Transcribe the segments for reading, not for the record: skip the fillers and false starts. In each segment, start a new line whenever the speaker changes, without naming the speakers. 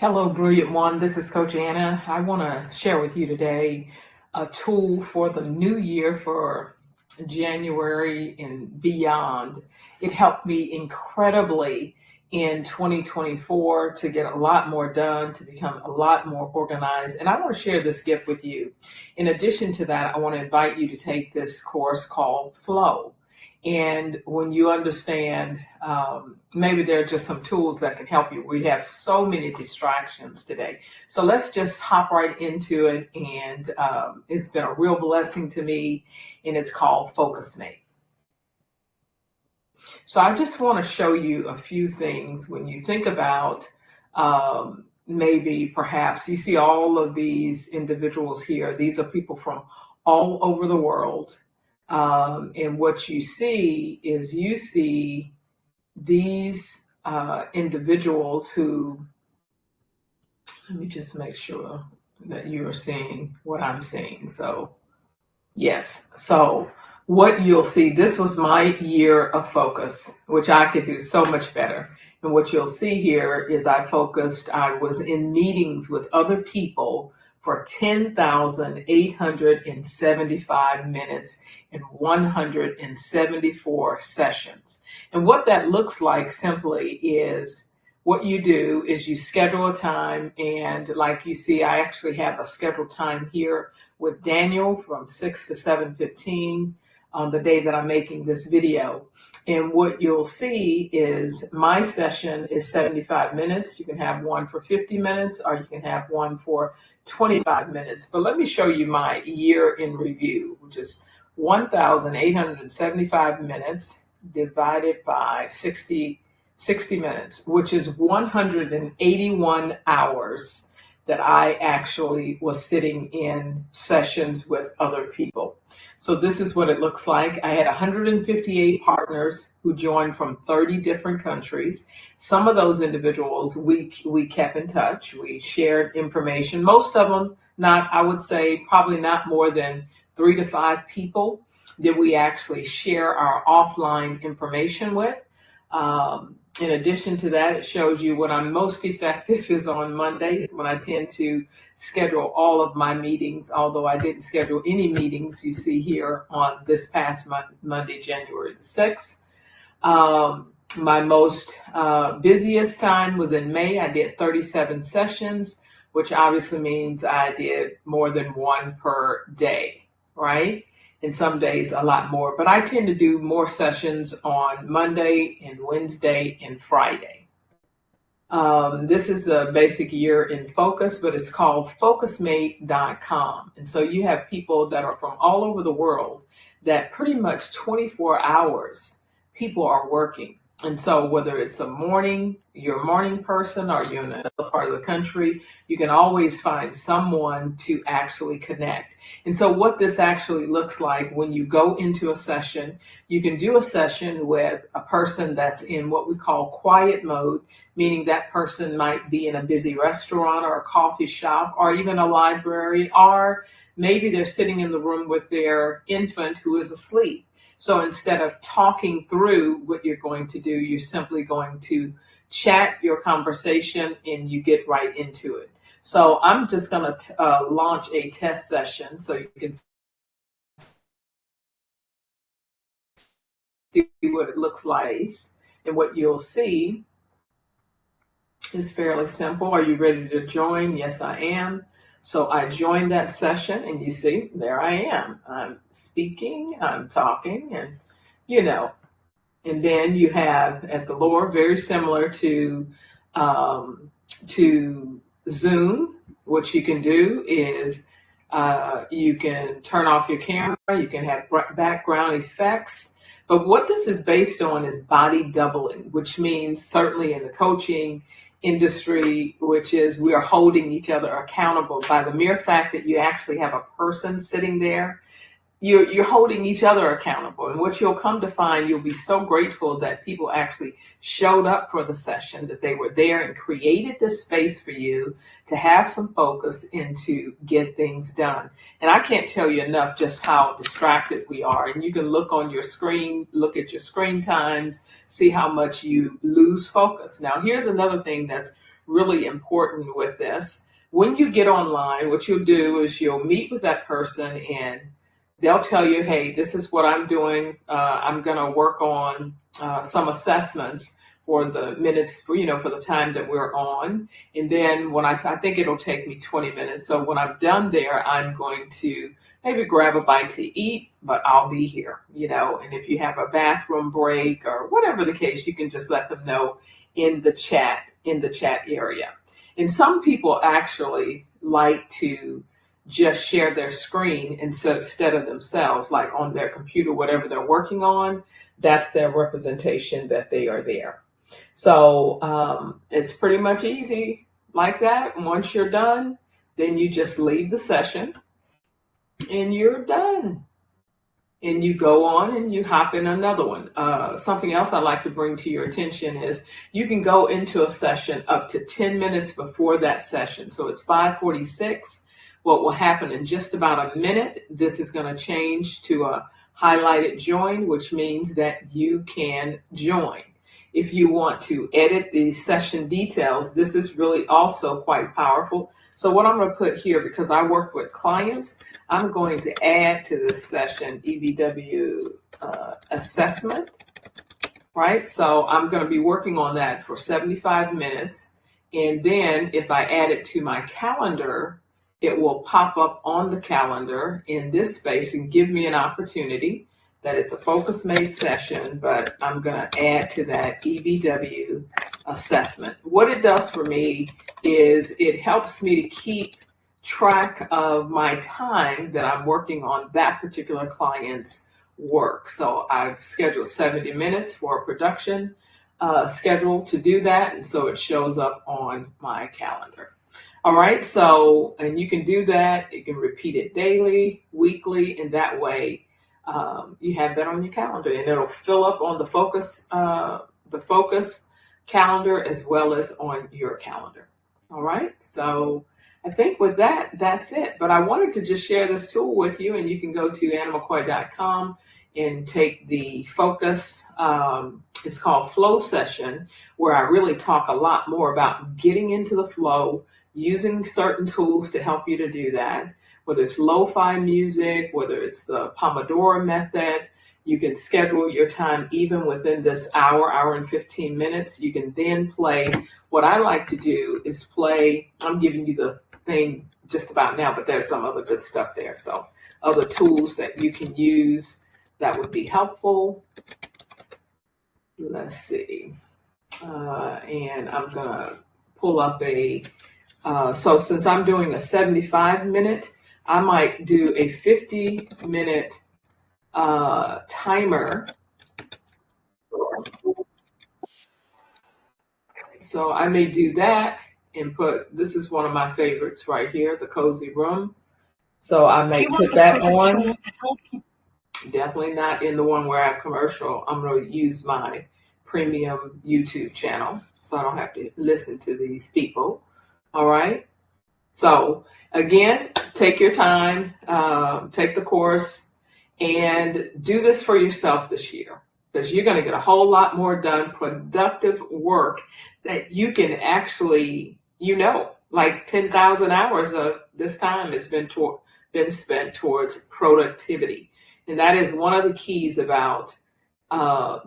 Hello, Brilliant One. This is Coach Anna. I want to share with you today a tool for the new year for January and beyond. It helped me incredibly in 2024 to get a lot more done, to become a lot more organized. And I want to share this gift with you. In addition to that, I want to invite you to take this course called Flow. And when you understand, maybe there are just some tools that can help you. We have so many distractions today. So let's just hop right into it. And it's been a real blessing to me, and it's called Focus Mate. So I just want to show you a few things when you think about maybe perhaps you see all of these individuals here. These are people from all over the world. And what you see is you see these individuals who, let me just make sure that you're seeing what I'm seeing. So, yes. So what you'll see, this was my year of focus, which I could do so much better. And what you'll see here is I was in meetings with other people for 10,875 minutes in 174 sessions. And what that looks like simply is what you do is you schedule a time, and like you see, I actually have a scheduled time here with Daniel from 6 to 7:15 on the day that I'm making this video. And what you'll see is my session is 75 minutes. You can have one for 50 minutes, or you can have one for 25 minutes. But let me show you my year in review, which is 1,875 minutes divided by 60 minutes, which is 181 hours that I actually was sitting in sessions with other people. So this is what it looks like. I had 158 partners who joined from 30 different countries. Some of those individuals we kept in touch. We shared information. Most of them I would say probably not more than 3 to 5 people that we actually share our offline information with. In addition to that, it shows you when I'm most effective is on Mondays, when I tend to schedule all of my meetings, although I didn't schedule any meetings you see here on this past Monday, January the 6th. My most busiest time was in May. I did 37 sessions, which obviously means I did more than one per day, right? And some days a lot more, but I tend to do more sessions on Monday and Wednesday and Friday. This is the basic year in focus, but it's called focusmate.com. And so you have people that are from all over the world that pretty much 24 hours people are working. And so whether it's you're a morning person, or you're in another part of the country, you can always find someone to actually connect. And so what this actually looks like when you go into a session, you can do a session with a person that's in what we call quiet mode, meaning that person might be in a busy restaurant or a coffee shop or even a library, or maybe they're sitting in the room with their infant who is asleep. So instead of talking through what you're going to do, you're simply going to chat your conversation and you get right into it. So I'm just going to launch a test session so you can see what it looks like. And what you'll see is fairly simple. Are you ready to join? Yes, I am. So I joined that session, and you see, there I am. I'm speaking, I'm talking, and and then you have at the lower, very similar to Zoom. What you can do is you can turn off your camera, you can have background effects. But what this is based on is body doubling, which means certainly in the coaching industry, which is we are holding each other accountable by the mere fact that you actually have a person sitting there. You're holding each other accountable. And what you'll come to find, you'll be so grateful that people actually showed up for the session, that they were there and created this space for you to have some focus and to get things done. And I can't tell you enough just how distracted we are. And you can look on your screen, look at your screen times, see how much you lose focus. Now, here's another thing that's really important with this. When you get online, what you'll do is you'll meet with that person and they'll tell you, hey, this is what I'm doing. I'm going to work on some assessments for the minutes, for the time that we're on. And then when I think it'll take me 20 minutes. So when I'm done there, I'm going to maybe grab a bite to eat, but I'll be here, and if you have a bathroom break or whatever the case, you can just let them know in the chat area. And some people actually like to just share their screen instead of themselves, like on their computer, whatever they're working on, that's their representation that they are there. So it's pretty much easy like that. Once you're done, then you just leave the session and you're done. And you go on and you hop in another one. Something else I'd like to bring to your attention is you can go into a session up to 10 minutes before that session. So it's 5:46. What will happen in just about a minute, this is going to change to a highlighted join, which means that you can join. If you want to edit the session details, this is really also quite powerful. So what I'm going to put here, because I work with clients, I'm going to add to this session EBW assessment, right? So I'm going to be working on that for 75 minutes. And then if I add it to my calendar, it will pop up on the calendar in this space and give me an opportunity that it's a focus made session, but I'm going to add to that EBW assessment. What it does for me is it helps me to keep track of my time that I'm working on that particular client's work. So I've scheduled 70 minutes for a production schedule to do that. And so it shows up on my calendar. All right. So, and you can do that. You can repeat it daily, weekly, and that way you have that on your calendar and it'll fill up on the focus calendar as well as on your calendar. All right. So I think with that, that's it. But I wanted to just share this tool with you, and you can go to annamccoy.com and take the focus. It's called Flow Session, where I really talk a lot more about getting into the flow, using certain tools to help you to do that. Whether it's lo-fi music, whether it's the Pomodoro method, you can schedule your time even within this hour and 15 minutes. You can then play. What I like to do is play. I'm giving you the thing just about now, but there's some other good stuff there. So other tools that you can use that would be helpful. Let's see. And I'm going to pull up so since I'm doing a 75-minute, I might do a 50-minute timer. So I may do that and this is one of my favorites right here, the Cozy Room. So I may put that on. Definitely not in the one where I have commercial. I'm going to use my premium YouTube channel so I don't have to listen to these people. All right. So again, take your time, take the course, and do this for yourself this year, because you're going to get a whole lot more done, productive work that you can actually, like 10,000 hours of this time has been spent towards productivity. And that is one of the keys about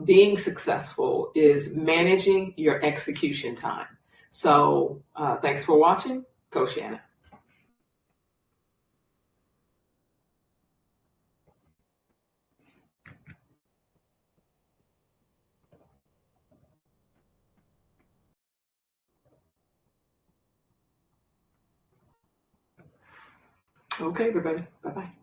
being successful is managing your execution time. So thanks for watching. Coach Anna. Okay, everybody. Bye-bye.